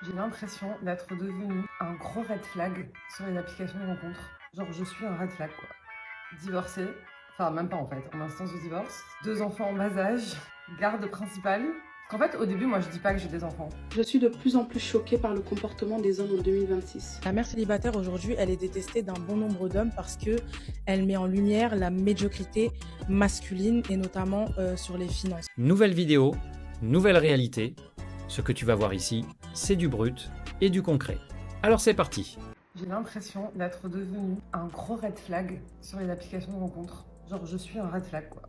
J'ai l'impression d'être devenue un gros red flag sur les applications de rencontres. Genre, je suis un red flag, quoi. Divorcée, enfin, même pas en fait, en instance de divorce. 2 enfants en bas âge, garde principale. Qu'en fait, au début, moi, je dis pas que j'ai des enfants. Je suis de plus en plus choquée par le comportement des hommes en 2026. La mère célibataire aujourd'hui, elle est détestée d'un bon nombre d'hommes parce qu'elle met en lumière la médiocrité masculine et notamment sur les finances. Nouvelle vidéo, nouvelle réalité. Ce que tu vas voir ici, c'est du brut et du concret. Alors c'est parti. J'ai l'impression d'être devenue un gros red flag sur les applications de rencontres. Genre, je suis un red flag, quoi.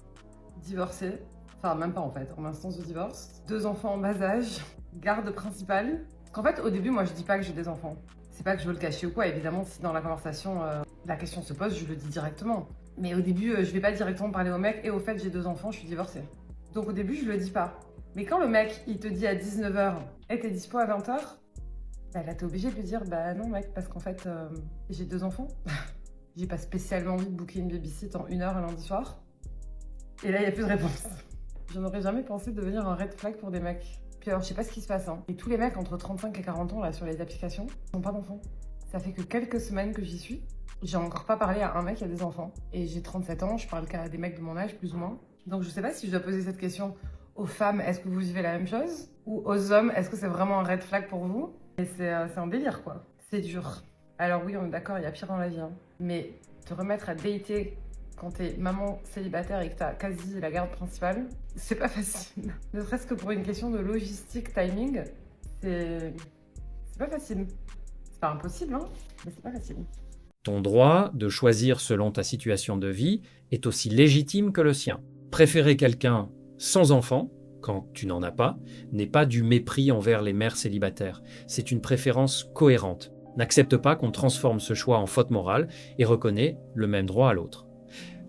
Divorcée, enfin, même pas en fait, en instance de divorce. 2 enfants en bas âge, garde principale. Qu'en fait, au début, moi, je dis pas que j'ai des enfants. C'est pas que je veux le cacher ou quoi, évidemment, si dans la conversation, la question se pose, je le dis directement. Mais au début, je vais pas directement parler au mec, et au fait, j'ai 2 enfants, je suis divorcée. Donc au début, je le dis pas. Mais quand le mec, il te dit à 19h, hey, t'es dispo à 20h, bah là, t'es obligé de lui dire, bah non mec, parce qu'en fait, j'ai 2 enfants. J'ai pas spécialement envie de booker une babysit en 1 heure un lundi soir. Et là, il n'y a plus de réponse. Je n'aurais jamais pensé devenir un red flag pour des mecs. Puis alors, je sais pas ce qui se passe, hein. Et tous les mecs entre 35 et 40 ans, là, sur les applications, n'ont pas d'enfants. Ça fait que quelques semaines que j'y suis. J'ai encore pas parlé à un mec qui a des enfants. Et j'ai 37 ans, je parle qu'à des mecs de mon âge, plus ou moins. Donc je sais pas si je dois poser cette question aux femmes, est-ce que vous vivez la même chose? Ou aux hommes, est-ce que c'est vraiment un red flag pour vous? Et c'est un délire, quoi. C'est dur. Alors oui, on est d'accord, il y a pire dans la vie, hein. Mais te remettre à dater quand t'es maman célibataire et que t'as quasi la garde principale, c'est pas facile. Ne serait-ce que pour une question de logistique, timing, c'est pas facile. C'est pas impossible, hein, mais c'est pas facile. Ton droit de choisir selon ta situation de vie est aussi légitime que le sien. Préférer quelqu'un sans enfant, quand tu n'en as pas, n'est pas du mépris envers les mères célibataires. C'est une préférence cohérente. N'accepte pas qu'on transforme ce choix en faute morale et reconnais le même droit à l'autre.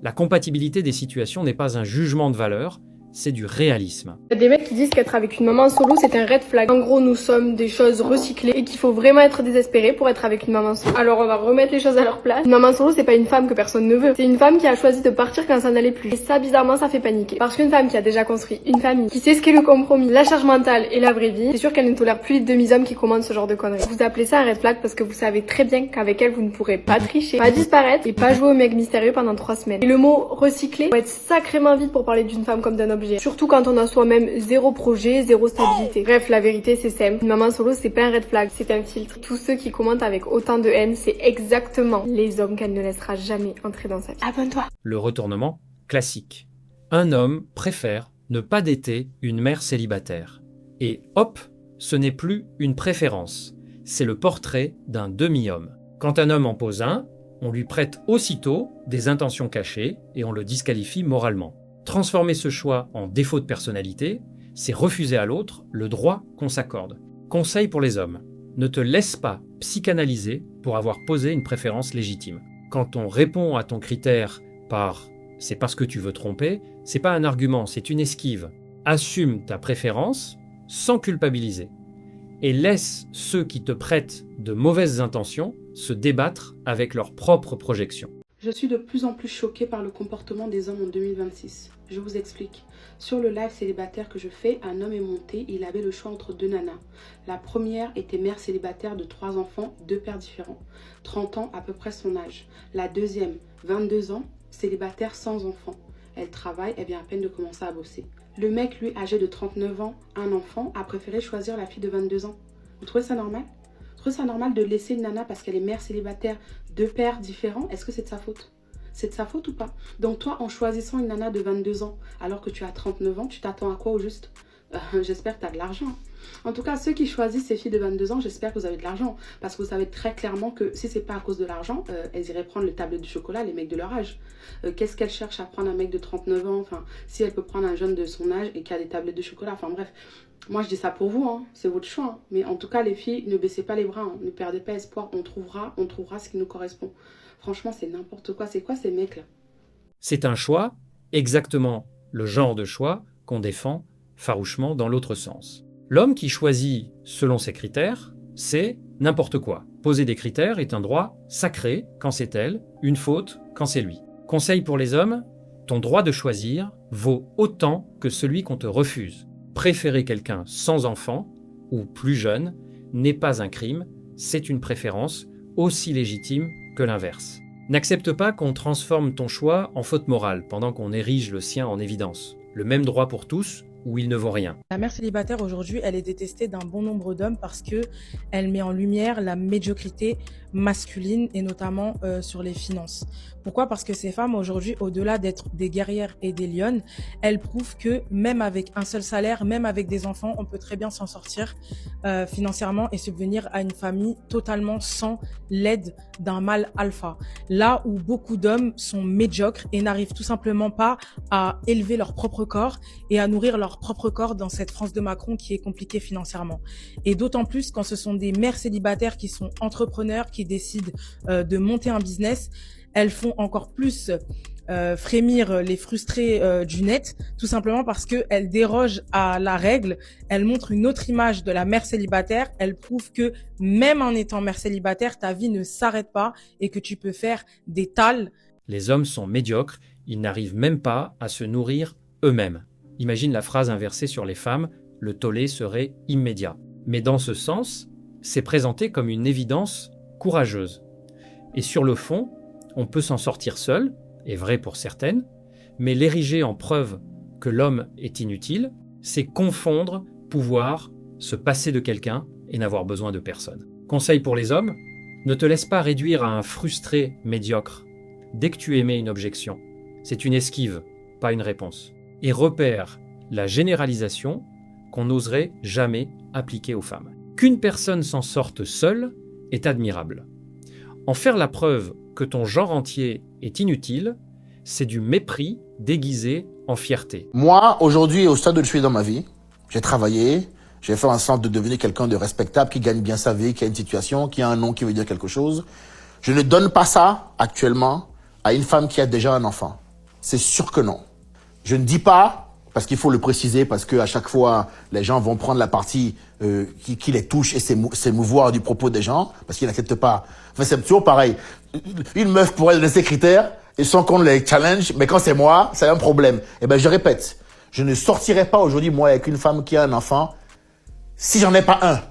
La compatibilité des situations n'est pas un jugement de valeur, c'est du réalisme. Il y a des mecs qui disent qu'être avec une maman solo, c'est un red flag. En gros, nous sommes des choses recyclées et qu'il faut vraiment être désespéré pour être avec une maman solo. Alors, on va remettre les choses à leur place. Une maman solo, c'est pas une femme que personne ne veut. C'est une femme qui a choisi de partir quand ça n'allait plus. Et ça, bizarrement, ça fait paniquer. Parce qu'une femme qui a déjà construit une famille, qui sait ce qu'est le compromis, la charge mentale et la vraie vie, c'est sûr qu'elle ne tolère plus les demi-hommes qui commandent ce genre de conneries. Vous appelez ça un red flag parce que vous savez très bien qu'avec elle, vous ne pourrez pas tricher, pas disparaître et pas jouer au mec mystérieux pendant 3 semaines. Et le mot recyclé faut être sacrément vite pour parler d'une femme comme d'un objet. Surtout quand on a soi-même zéro projet, zéro stabilité. Bref, la vérité c'est simple. Une maman solo c'est pas un red flag, c'est un filtre. Tous ceux qui commentent avec autant de haine, c'est exactement les hommes qu'elle ne laissera jamais entrer dans sa vie. Abonne-toi. Le retournement classique. Un homme préfère ne pas dater une mère célibataire. Et hop, ce n'est plus une préférence. C'est le portrait d'un demi-homme. Quand un homme en pose un, on lui prête aussitôt des intentions cachées et on le disqualifie moralement. Transformer ce choix en défaut de personnalité, c'est refuser à l'autre le droit qu'on s'accorde. Conseil pour les hommes, ne te laisse pas psychanalyser pour avoir posé une préférence légitime. Quand on répond à ton critère par « c'est parce que tu veux tromper », c'est pas un argument, c'est une esquive. Assume ta préférence sans culpabiliser. Et laisse ceux qui te prêtent de mauvaises intentions se débattre avec leurs propres projections. Je suis de plus en plus choquée par le comportement des hommes en 2026. Je vous explique. Sur le live célibataire que je fais, un homme est monté, il avait le choix entre 2 nanas. La première était mère célibataire de 3 enfants, 2 pères différents. 30 ans, à peu près son âge. La deuxième, 22 ans, célibataire sans enfant. Elle travaille, elle vient à peine de commencer à bosser. Le mec, lui, âgé de 39 ans, un enfant, a préféré choisir la fille de 22 ans. Vous trouvez ça normal ? Vous trouvez ça normal de laisser une nana parce qu'elle est mère célibataire, 2 pères différents? Est-ce que c'est de sa faute? C'est de sa faute ou pas? Donc toi, en choisissant une nana de 22 ans alors que tu as 39 ans, tu t'attends à quoi au juste? J'espère que tu as de l'argent. En tout cas, ceux qui choisissent ces filles de 22 ans, j'espère que vous avez de l'argent. Parce que vous savez très clairement que si c'est pas à cause de l'argent, elles iraient prendre le tablette de chocolat, les mecs de leur âge. Qu'est-ce qu'elles cherchent à prendre un mec de 39 ans? Enfin, si elle peut prendre un jeune de son âge et qui a des tablettes de chocolat. Enfin bref, moi je dis ça pour vous, hein. C'est votre choix. Hein. Mais en tout cas, les filles, ne baissez pas les bras, hein. Ne perdez pas espoir. On trouvera ce qui nous correspond. Franchement, c'est n'importe quoi. C'est quoi ces mecs-là? C'est un choix, exactement le genre de choix qu'on défend farouchement dans l'autre sens. L'homme qui choisit selon ses critères, c'est n'importe quoi. Poser des critères est un droit sacré quand c'est elle, une faute quand c'est lui. Conseil pour les hommes, ton droit de choisir vaut autant que celui qu'on te refuse. Préférer quelqu'un sans enfant ou plus jeune n'est pas un crime, c'est une préférence, aussi légitime que l'inverse. N'accepte pas qu'on transforme ton choix en faute morale pendant qu'on érige le sien en évidence. Le même droit pour tous, ou il ne vaut rien. La mère célibataire aujourd'hui, elle est détestée d'un bon nombre d'hommes parce que elle met en lumière la médiocrité masculine et notamment sur les finances. Pourquoi? Parce que ces femmes aujourd'hui, au-delà d'être des guerrières et des lionnes, elles prouvent que même avec un seul salaire, même avec des enfants, on peut très bien s'en sortir financièrement et subvenir à une famille totalement sans l'aide d'un mâle alpha. Là où beaucoup d'hommes sont médiocres et n'arrivent tout simplement pas à élever leur propre corps et à nourrir leur propre corps dans cette France de Macron qui est compliquée financièrement. Et d'autant plus quand ce sont des mères célibataires qui sont entrepreneurs, qui décident de monter un business, elles font encore plus frémir les frustrés du net, tout simplement parce qu'elles dérogent à la règle, elles montrent une autre image de la mère célibataire, elles prouvent que même en étant mère célibataire, ta vie ne s'arrête pas et que tu peux faire des tales. Les hommes sont médiocres, ils n'arrivent même pas à se nourrir eux-mêmes. Imagine la phrase inversée sur les femmes, le tollé serait immédiat. Mais dans ce sens, c'est présenté comme une évidence courageuse. Et sur le fond, on peut s'en sortir seul, est vrai pour certaines, mais l'ériger en preuve que l'homme est inutile, c'est confondre pouvoir se passer de quelqu'un et n'avoir besoin de personne. Conseil pour les hommes, ne te laisse pas réduire à un frustré médiocre. Dès que tu émets une objection, c'est une esquive, pas une réponse. Et repère la généralisation qu'on n'oserait jamais appliquer aux femmes. Qu'une personne s'en sorte seule est admirable. En faire la preuve que ton genre entier est inutile, c'est du mépris déguisé en fierté. Moi, aujourd'hui, au stade où je suis dans ma vie, j'ai travaillé, j'ai fait en sorte de devenir quelqu'un de respectable, qui gagne bien sa vie, qui a une situation, qui a un nom qui veut dire quelque chose. Je ne donne pas ça, actuellement, à une femme qui a déjà un enfant. C'est sûr que non. Je ne dis pas, parce qu'il faut le préciser, parce que à chaque fois, les gens vont prendre la partie qui les touche et s'émouvoir du propos des gens, parce qu'ils n'acceptent pas. Enfin, c'est toujours pareil. Une meuf pourrait donner ses critères, et sans qu'on les challenge, mais quand c'est moi, c'est un problème. Eh ben, je répète, je ne sortirai pas aujourd'hui, moi, avec une femme qui a un enfant, si j'en ai pas un.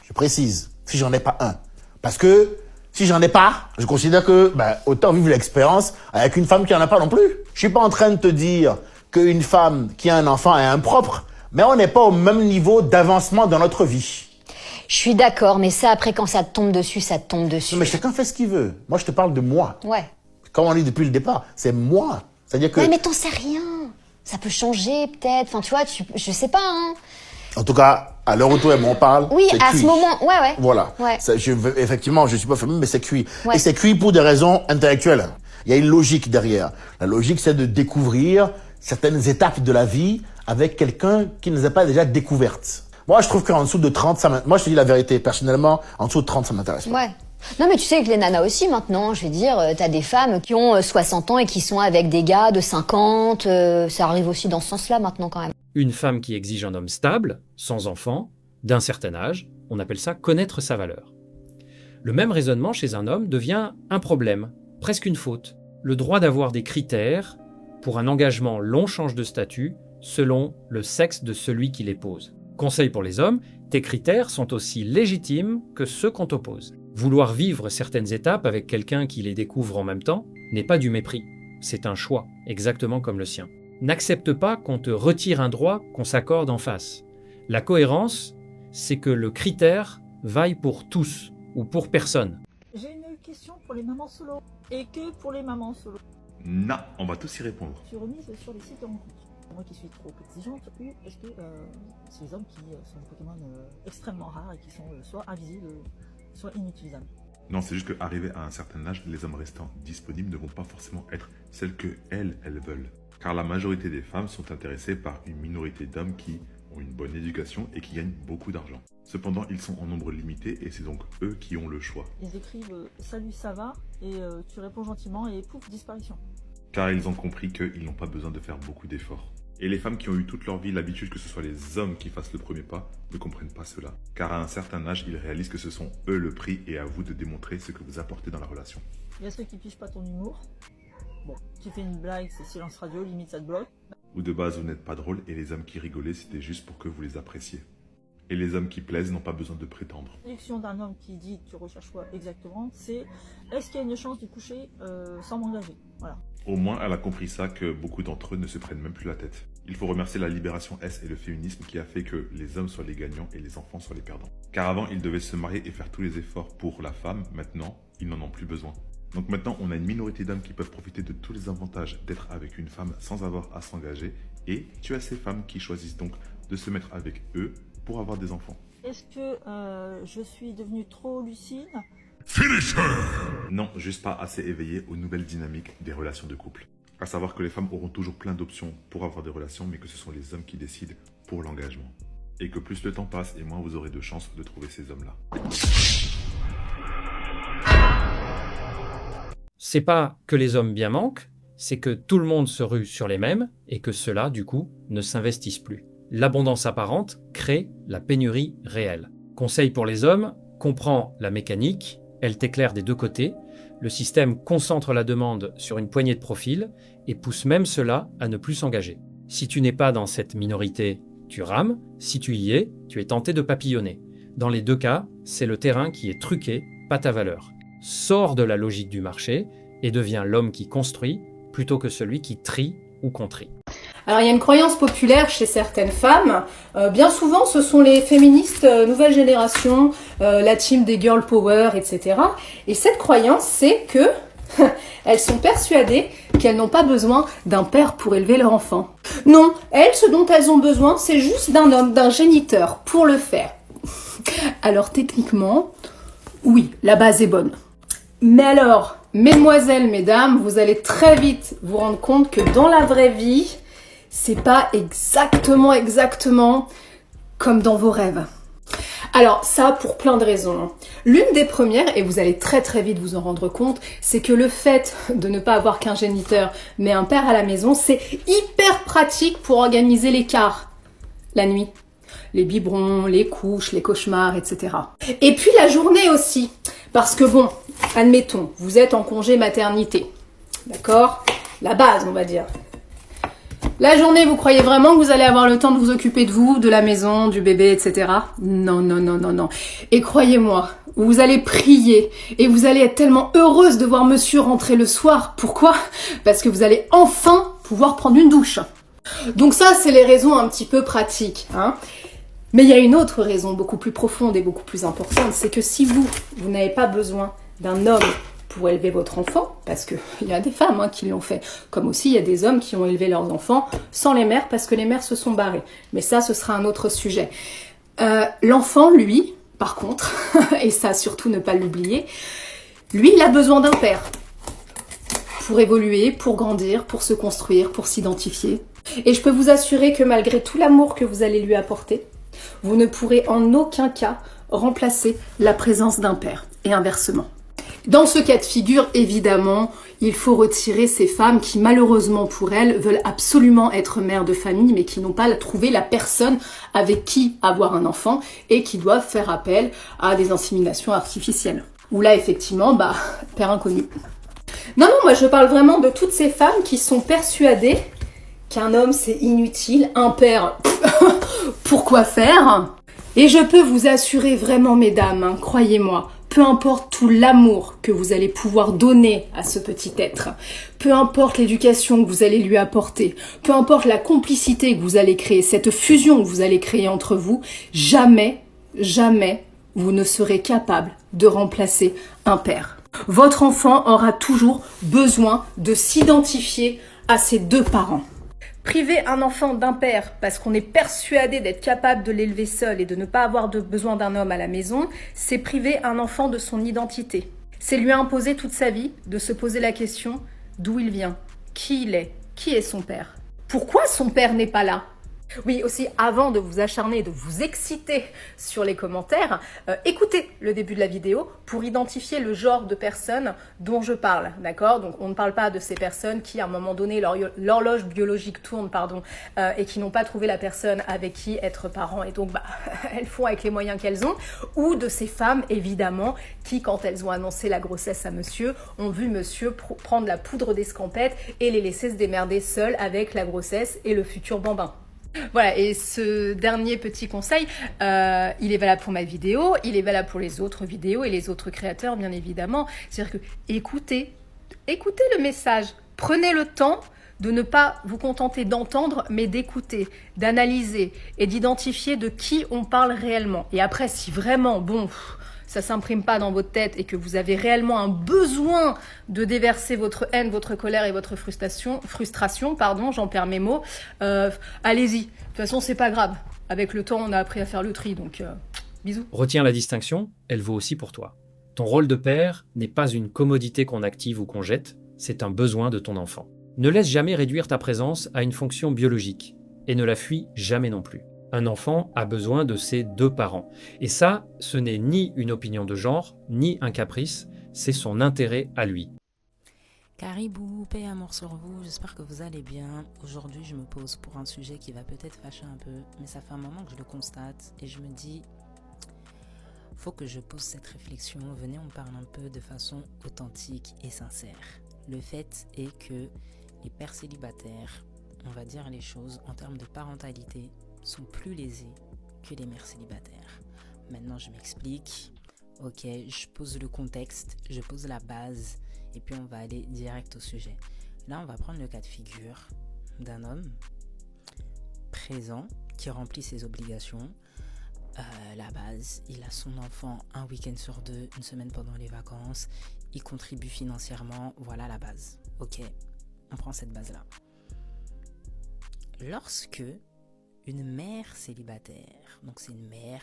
Je précise, si j'en ai pas un. Parce que, si j'en ai pas, je considère que, autant vivre l'expérience avec une femme qui en a pas non plus. Je suis pas en train de te dire qu'une femme qui a un enfant est impropre, mais on n'est pas au même niveau d'avancement dans notre vie. Je suis d'accord, mais ça, après, quand ça te tombe dessus, ça te tombe dessus. Non, mais chacun fait ce qu'il veut. Moi, je te parle de moi. Ouais. Comme on dit depuis le départ, c'est moi. C'est-à-dire que... Ouais, mais t'en sais rien. Ça peut changer, peut-être. Enfin, tu vois, je sais pas, hein. En tout cas, à l'heure où toi et moi on parle, oui, c'est à cuit. ce moment, ouais. Voilà. Ouais. Ça, effectivement, je suis pas famille, mais c'est cuit. Ouais. Et c'est cuit pour des raisons intellectuelles. Il y a une logique derrière. La logique, c'est de découvrir certaines étapes de la vie avec quelqu'un qui ne les a pas déjà découvertes. Moi, je trouve qu'en dessous de 30, moi, je te dis la vérité, personnellement, en dessous de 30, ça m'intéresse pas. Ouais. Non, mais tu sais que les nanas aussi, maintenant, je veux dire, t'as des femmes qui ont 60 ans et qui sont avec des gars de 50, ça arrive aussi dans ce sens-là, maintenant, quand même. Une femme qui exige un homme stable, sans enfant, d'un certain âge, on appelle ça connaître sa valeur. Le même raisonnement chez un homme devient un problème, presque une faute. Le droit d'avoir des critères pour un engagement long change de statut selon le sexe de celui qui les pose. Conseil pour les hommes, tes critères sont aussi légitimes que ceux qu'on t'oppose. Vouloir vivre certaines étapes avec quelqu'un qui les découvre en même temps n'est pas du mépris, c'est un choix, exactement comme le sien. N'accepte pas qu'on te retire un droit qu'on s'accorde en face. La cohérence, c'est que le critère vaille pour tous ou pour personne. J'ai une question pour les mamans solo. Et que pour les mamans solo. Non, on va tous y répondre. Je suis remise sur les sites de rencontres. Moi qui suis trop exigeante, est-ce que c'est des hommes qui sont des Pokémon extrêmement rares et qui sont soit invisibles, soit inutilisables? Non, c'est juste qu'arrivé à un certain âge, les hommes restants disponibles ne vont pas forcément être celles que elles veulent. Car la majorité des femmes sont intéressées par une minorité d'hommes qui ont une bonne éducation et qui gagnent beaucoup d'argent. Cependant, ils sont en nombre limité et c'est donc eux qui ont le choix. Ils écrivent « Salut, ça va ?» et tu réponds gentiment et pouf, disparition. Car ils ont compris qu'ils n'ont pas besoin de faire beaucoup d'efforts. Et les femmes qui ont eu toute leur vie l'habitude que ce soit les hommes qui fassent le premier pas ne comprennent pas cela. Car à un certain âge, ils réalisent que ce sont eux le prix et à vous de démontrer ce que vous apportez dans la relation. Il y a ceux qui pigent pas ton humour. Bon, tu fais une blague, c'est silence radio, limite ça te bloque. Ou de base, vous n'êtes pas drôle et les hommes qui rigolaient, c'était juste pour que vous les appréciez. Et les hommes qui plaisent n'ont pas besoin de prétendre. La sélection d'un homme qui dit tu recherches quoi exactement, c'est est-ce qu'il y a une chance de coucher sans m'engager. Voilà. Au moins, elle a compris ça, que beaucoup d'entre eux ne se prennent même plus la tête. Il faut remercier la libération S et le féminisme qui a fait que les hommes soient les gagnants et les enfants soient les perdants. Car avant, ils devaient se marier et faire tous les efforts pour la femme. Maintenant, ils n'en ont plus besoin. Donc maintenant, on a une minorité d'hommes qui peuvent profiter de tous les avantages d'être avec une femme sans avoir à s'engager. Et tu as ces femmes qui choisissent donc de se mettre avec eux pour avoir des enfants. Est-ce que je suis devenue trop lucide? Non, juste pas assez éveillé aux nouvelles dynamiques des relations de couple. À savoir que les femmes auront toujours plein d'options pour avoir des relations, mais que ce sont les hommes qui décident pour l'engagement. Et que plus le temps passe, et moins vous aurez de chances de trouver ces hommes-là. C'est pas que les hommes bien manquent, c'est que tout le monde se rue sur les mêmes et que ceux-là, du coup, ne s'investissent plus. L'abondance apparente crée la pénurie réelle. Conseil pour les hommes, comprends la mécanique, elle t'éclaire des deux côtés. Le système concentre la demande sur une poignée de profils et pousse même ceux-là à ne plus s'engager. Si tu n'es pas dans cette minorité, tu rames. Si tu y es, tu es tenté de papillonner. Dans les deux cas, c'est le terrain qui est truqué, pas ta valeur. Sors de la logique du marché et deviens l'homme qui construit plutôt que celui qui trie ou contrie. Alors il y a une croyance populaire chez certaines femmes, bien souvent ce sont les féministes nouvelle génération, la team des girl power, etc. Et cette croyance c'est que elles sont persuadées qu'elles n'ont pas besoin d'un père pour élever leur enfant. Non, elles, ce dont elles ont besoin, c'est juste d'un homme, d'un géniteur pour le faire. Alors techniquement, oui, la base est bonne. Mais alors, mesdemoiselles, mesdames, vous allez très vite vous rendre compte que dans la vraie vie, c'est pas exactement comme dans vos rêves. Alors ça, pour plein de raisons. L'une des premières, et vous allez très vite vous en rendre compte, c'est que le fait de ne pas avoir qu'un géniteur, mais un père à la maison, c'est hyper pratique pour organiser l'écart la nuit. Les biberons, les couches, les cauchemars, etc. Et puis la journée aussi. Parce que bon, admettons, vous êtes en congé maternité. D'accord? La base, on va dire. La journée, vous croyez vraiment que vous allez avoir le temps de vous occuper de vous, de la maison, du bébé, etc. Non. Et croyez-moi, vous allez prier et vous allez être tellement heureuse de voir monsieur rentrer le soir. Pourquoi? Parce que vous allez enfin pouvoir prendre une douche. Donc ça, c'est les raisons un petit peu pratiques, hein. Mais il y a une autre raison beaucoup plus profonde et beaucoup plus importante, c'est que si vous n'avez pas besoin d'un homme pour élever votre enfant, parce qu'il y a des femmes qui l'ont fait, comme aussi il y a des hommes qui ont élevé leurs enfants sans les mères parce que les mères se sont barrées. Mais ça, ce sera un autre sujet. L'enfant, lui, par contre, et ça surtout ne pas l'oublier, lui, il a besoin d'un père pour évoluer, pour grandir, pour se construire, pour s'identifier. Et je peux vous assurer que malgré tout l'amour que vous allez lui apporter, vous ne pourrez en aucun cas remplacer la présence d'un père, et inversement. Dans ce cas de figure, évidemment, il faut retirer ces femmes qui, malheureusement pour elles, veulent absolument être mères de famille, mais qui n'ont pas trouvé la personne avec qui avoir un enfant et qui doivent faire appel à des inséminations artificielles. Où là, effectivement, père inconnu. Non, moi je parle vraiment de toutes ces femmes qui sont persuadées qu'un homme c'est inutile, un père, pourquoi faire? Et je peux vous assurer vraiment, mesdames, croyez-moi, peu importe tout l'amour que vous allez pouvoir donner à ce petit être, peu importe l'éducation que vous allez lui apporter, peu importe la complicité que vous allez créer, cette fusion que vous allez créer entre vous, jamais vous ne serez capable de remplacer un père. Votre enfant aura toujours besoin de s'identifier à ses deux parents. Priver un enfant d'un père parce qu'on est persuadé d'être capable de l'élever seul et de ne pas avoir besoin d'un homme à la maison, c'est priver un enfant de son identité. C'est lui imposer toute sa vie de se poser la question d'où il vient, qui il est, qui est son père. Pourquoi son père n'est pas là ? Oui, aussi, avant de vous acharner, de vous exciter sur les commentaires, écoutez le début de la vidéo pour identifier le genre de personnes dont je parle, d'accord? Donc, on ne parle pas de ces personnes qui, à un moment donné, l'horloge biologique tourne, et qui n'ont pas trouvé la personne avec qui être parents, et donc, elles font avec les moyens qu'elles ont, ou de ces femmes, évidemment, qui, quand elles ont annoncé la grossesse à monsieur, ont vu monsieur prendre la poudre d'escampette et les laisser se démerder seuls avec la grossesse et le futur bambin. Voilà, et ce dernier petit conseil, il est valable pour ma vidéo, il est valable pour les autres vidéos et les autres créateurs, bien évidemment. C'est-à-dire que écoutez le message, prenez le temps de ne pas vous contenter d'entendre, mais d'écouter, d'analyser et d'identifier de qui on parle réellement. Et après, si vraiment, ça s'imprime pas dans votre tête et que vous avez réellement un besoin de déverser votre haine, votre colère et votre frustration, j'en perds mes mots, allez-y. De toute façon, c'est pas grave. Avec le temps, on a appris à faire le tri, donc bisous. Retiens la distinction, elle vaut aussi pour toi. Ton rôle de père n'est pas une commodité qu'on active ou qu'on jette, c'est un besoin de ton enfant. Ne laisse jamais réduire ta présence à une fonction biologique, et ne la fuis jamais non plus. Un enfant a besoin de ses deux parents. Et ça, ce n'est ni une opinion de genre, ni un caprice, c'est son intérêt à lui. Caribou, paix et amour sur vous, j'espère que vous allez bien. Aujourd'hui, je me pose pour un sujet qui va peut-être fâcher un peu, mais ça fait un moment que je le constate et je me dis, faut que je pose cette réflexion, venez on parle un peu de façon authentique et sincère. Le fait est que les pères célibataires, on va dire les choses, en termes de parentalité, sont plus lésés que les mères célibataires. Maintenant, je m'explique. Ok, je pose le contexte, je pose la base, et puis on va aller direct au sujet. Là, on va prendre le cas de figure d'un homme présent qui remplit ses obligations. La base, il a son enfant un week-end sur 2, une semaine pendant les vacances, il contribue financièrement, voilà la base. Ok, on prend cette base-là. Lorsque une mère célibataire, donc c'est une mère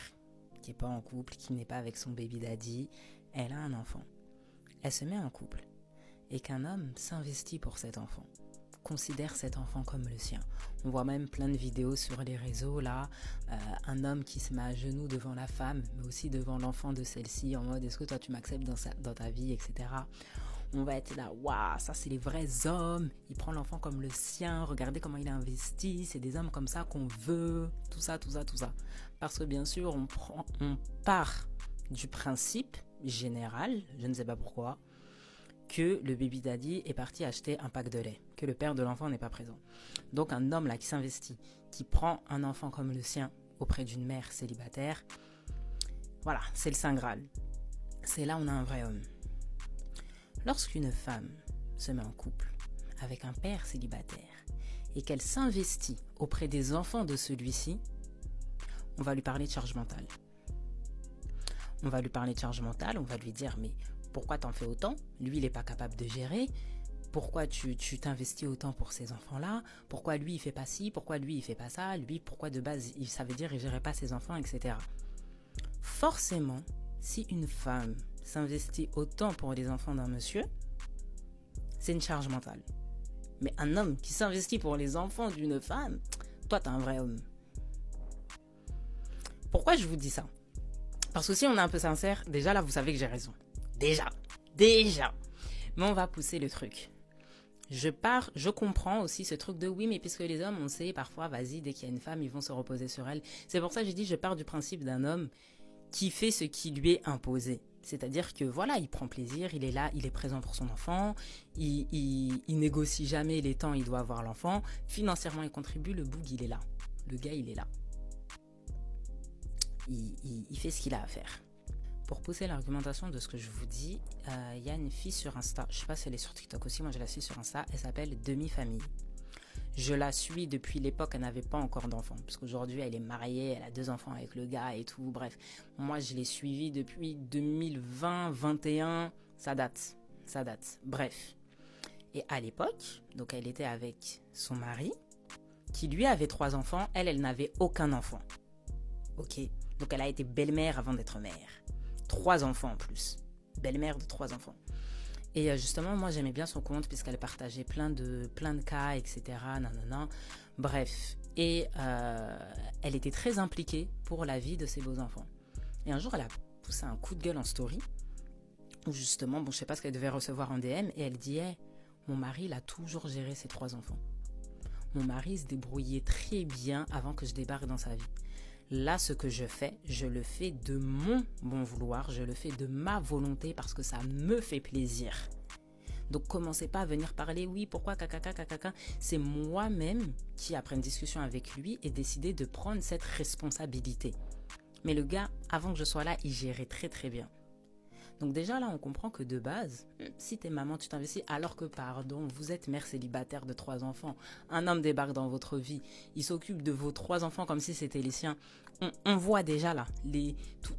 qui n'est pas en couple, qui n'est pas avec son baby daddy, elle a un enfant. Elle se met en couple et qu'un homme s'investit pour cet enfant, considère cet enfant comme le sien. On voit même plein de vidéos sur les réseaux, là, un homme qui se met à genoux devant la femme, mais aussi devant l'enfant de celle-ci, en mode est-ce que toi tu m'acceptes dans ta vie, etc. On va être là, waouh, ça c'est les vrais hommes, il prend l'enfant comme le sien, regardez comment il a investi, c'est des hommes comme ça qu'on veut, tout ça. Parce que bien sûr, on part du principe général, je ne sais pas pourquoi, que le baby daddy est parti acheter un pack de lait, que le père de l'enfant n'est pas présent. Donc un homme là qui s'investit, qui prend un enfant comme le sien auprès d'une mère célibataire, voilà, c'est le Saint Graal. C'est là où on a un vrai homme. Lorsqu'une femme se met en couple avec un père célibataire et qu'elle s'investit auprès des enfants de celui-ci, on va lui parler de charge mentale. On va lui parler de charge mentale, on va lui dire mais pourquoi t'en fais autant? Lui il n'est pas capable de gérer. Pourquoi tu t'investis autant pour ces enfants-là? Pourquoi lui il fait pas ci? Pourquoi lui il fait pas ça? Lui pourquoi de base ça veut dire il gérait pas ses enfants, etc. Forcément, si une femme s'investit autant pour les enfants d'un monsieur, c'est une charge mentale. Mais un homme qui s'investit pour les enfants d'une femme, toi t'es un vrai homme. Pourquoi je vous dis ça? Parce que si on est un peu sincère, déjà là vous savez que j'ai raison. Déjà. Mais on va pousser le truc. Je comprends aussi ce truc de oui, mais puisque les hommes, on sait parfois, vas-y, dès qu'il y a une femme, ils vont se reposer sur elle. C'est pour ça que j'ai dit, je pars du principe d'un homme qui fait ce qui lui est imposé. C'est-à-dire que voilà, il prend plaisir, il est là, il est présent pour son enfant, il négocie jamais les temps, il doit avoir l'enfant. Financièrement, il contribue, le boug, il est là. Le gars, il est là. Il fait ce qu'il a à faire. Pour pousser l'argumentation de ce que je vous dis, il y a une fille sur Insta, je sais pas si elle est sur TikTok aussi, moi je la suis sur Insta, elle s'appelle Demi-Famille. Je la suis depuis l'époque, elle n'avait pas encore d'enfants, parce qu'aujourd'hui elle est mariée, elle a 2 enfants avec le gars et tout, bref. Moi je l'ai suivie depuis 2020-21, ça date, bref. Et à l'époque, donc elle était avec son mari, qui lui avait 3 enfants, elle n'avait aucun enfant. Ok, donc elle a été belle-mère avant d'être mère. 3 enfants en plus. Belle-mère de 3 enfants. Et justement, moi, j'aimais bien son compte puisqu'elle partageait plein de cas, etc. Bref. Et elle était très impliquée pour la vie de ses beaux-enfants. Et un jour, elle a poussé un coup de gueule en story où justement, je sais pas ce qu'elle devait recevoir en DM et elle dit mon mari, il a toujours géré ses 3 enfants. Mon mari se débrouillait très bien avant que je débarque dans sa vie. Là, ce que je fais, je le fais de mon bon vouloir, je le fais de ma volonté parce que ça me fait plaisir. Donc commencez pas à venir parler, oui, pourquoi, caca. C'est moi-même qui, après une discussion avec lui, ai décidé de prendre cette responsabilité. Mais le gars, avant que je sois là, il gérait très très bien. Donc déjà là, on comprend que de base, si t'es maman, tu t'investis, alors que pardon, vous êtes mère célibataire de 3 enfants. Un homme débarque dans votre vie, il s'occupe de vos 3 enfants comme si c'était les siens. On voit déjà là,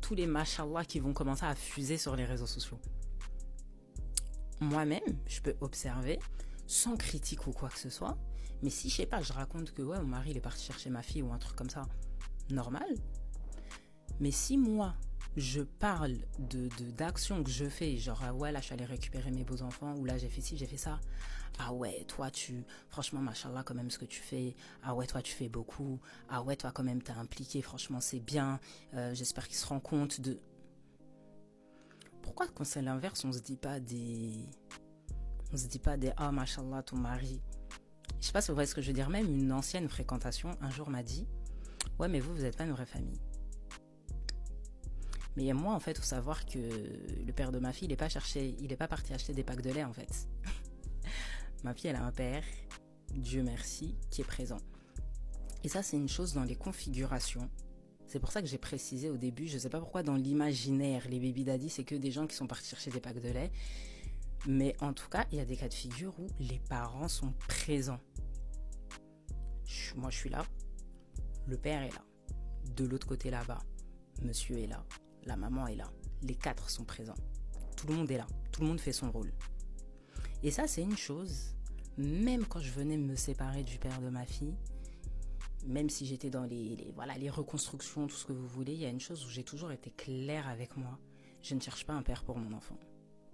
tous les machallah qui vont commencer à fuser sur les réseaux sociaux. Moi-même, je peux observer, sans critique ou quoi que ce soit, mais si, je sais pas, je raconte que ouais, mon mari il est parti chercher ma fille ou un truc comme ça, normal. Mais si moi, je parle d'actions que je fais, genre ah ouais là je suis allée récupérer mes beaux enfants, ou là j'ai fait ci, j'ai fait ça, ah ouais toi franchement machallah quand même ce que tu fais, ah ouais toi tu fais beaucoup, ah ouais toi quand même t'es impliqué, franchement c'est bien, j'espère qu'il se rend compte de... Pourquoi quand c'est l'inverse on se dit pas des ah machallah ton mari, je sais pas si vous voyez ce que je veux dire. Même une ancienne fréquentation un jour m'a dit ouais mais vous êtes pas une vraie famille. Mais moi, en fait, il faut savoir que le père de ma fille, il est pas parti acheter des packs de lait, en fait. Ma fille, elle a un père, Dieu merci, qui est présent. Et ça, c'est une chose dans les configurations. C'est pour ça que j'ai précisé au début, je sais pas pourquoi dans l'imaginaire, les baby daddy, c'est que des gens qui sont partis chercher des packs de lait. Mais en tout cas, il y a des cas de figure où les parents sont présents. Moi, je suis là. Le père est là. De l'autre côté, là-bas, monsieur est là. La maman est là, les 4 sont présents, tout le monde est là, tout le monde fait son rôle. Et ça c'est une chose, même quand je venais me séparer du père de ma fille, même si j'étais dans les reconstructions, tout ce que vous voulez, il y a une chose où j'ai toujours été claire avec moi, je ne cherche pas un père pour mon enfant.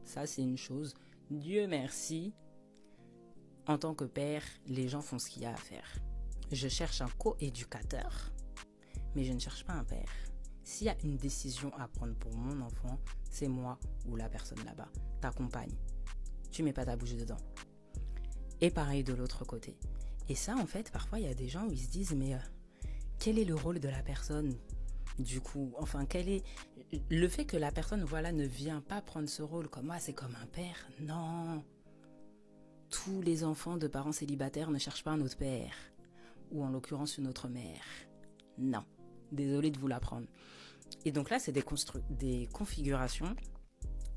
Ça c'est une chose, Dieu merci, en tant que père, les gens font ce qu'il y a à faire. Je cherche un co-éducateur, mais je ne cherche pas un père. S'il y a une décision à prendre pour mon enfant, c'est moi ou la personne là-bas. T'accompagne. Tu mets pas ta bouche dedans. Et pareil de l'autre côté. Et ça, en fait, parfois, il y a des gens où ils se disent, mais quel est le rôle de la personne ? Du coup, enfin, quel est... Le fait que la personne, voilà, ne vient pas prendre ce rôle comme moi, c'est comme un père. Non. Tous les enfants de parents célibataires ne cherchent pas un autre père. Ou en l'occurrence, une autre mère. Non. Désolée de vous l'apprendre. Et donc là, c'est des configurations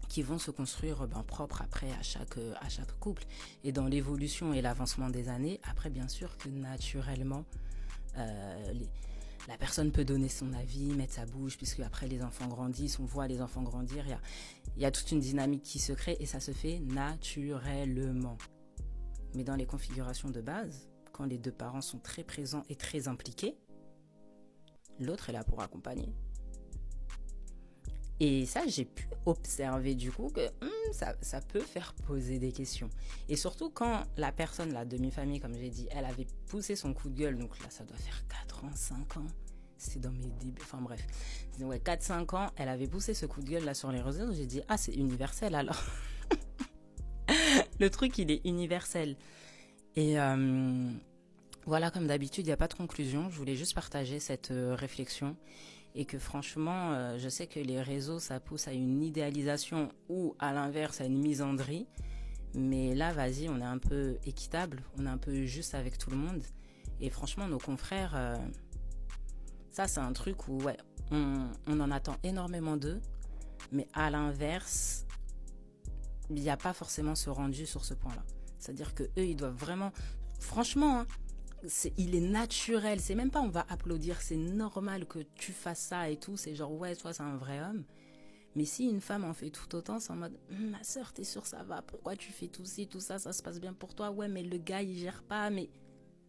qui vont se construire propres après à chaque couple. Et dans l'évolution et l'avancement des années, après bien sûr que naturellement, la personne peut donner son avis, mettre sa bouche, puisque après les enfants grandissent, on voit les enfants grandir, il y a toute une dynamique qui se crée et ça se fait naturellement. Mais dans les configurations de base, quand les 2 parents sont très présents et très impliqués, l'autre est là pour accompagner. Et ça, j'ai pu observer du coup que ça peut faire poser des questions. Et surtout quand la personne, la demi-famille, comme j'ai dit, elle avait poussé son coup de gueule, donc là, ça doit faire 4 ans, 5 ans. C'était dans mes débuts, enfin bref. Ouais, 4-5 ans, elle avait poussé ce coup de gueule là sur les réseaux. J'ai dit, ah, c'est universel alors. Le truc, il est universel. Et voilà, comme d'habitude, il n'y a pas de conclusion. Je voulais juste partager cette réflexion. Et que franchement, je sais que les réseaux, ça pousse à une idéalisation ou à l'inverse, à une misandrie. Mais là, vas-y, on est un peu équitable, on est un peu juste avec tout le monde. Et franchement, nos confrères, ça c'est un truc où ouais, on en attend énormément d'eux. Mais à l'inverse, il n'y a pas forcément ce rendu sur ce point-là. C'est-à-dire qu'eux, ils doivent vraiment... Franchement... il est naturel, c'est même pas on va applaudir, c'est normal que tu fasses ça et tout, c'est genre ouais toi c'est un vrai homme. Mais si une femme en fait tout autant, c'est en mode ma soeur t'es sûre ça va, pourquoi tu fais tout ci, tout ça, ça se passe bien pour toi, ouais mais le gars il gère pas, mais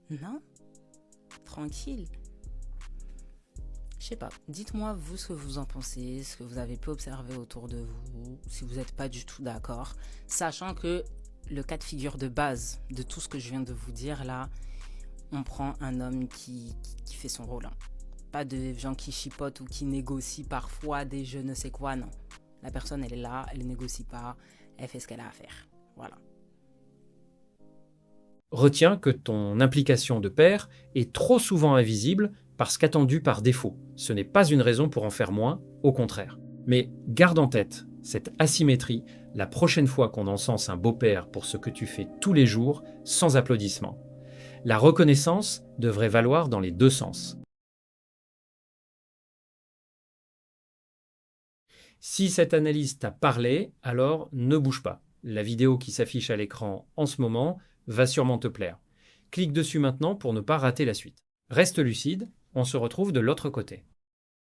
non, tranquille. Je sais pas, dites-moi vous ce que vous en pensez, ce que vous avez pu observer autour de vous, si vous n'êtes pas du tout d'accord, sachant que le cas de figure de base de tout ce que je viens de vous dire là, on prend un homme qui fait son rôle. Hein. Pas de gens qui chipotent ou qui négocient parfois des je ne sais quoi, non. La personne, elle est là, elle ne négocie pas, elle fait ce qu'elle a à faire. Voilà. Retiens que ton implication de père est trop souvent invisible parce qu'attendue par défaut. Ce n'est pas une raison pour en faire moins, au contraire. Mais garde en tête cette asymétrie la prochaine fois qu'on encense un beau-père pour ce que tu fais tous les jours sans applaudissements. La reconnaissance devrait valoir dans les deux sens. Si cette analyse t'a parlé, alors ne bouge pas. La vidéo qui s'affiche à l'écran en ce moment va sûrement te plaire. Clique dessus maintenant pour ne pas rater la suite. Reste lucide, on se retrouve de l'autre côté.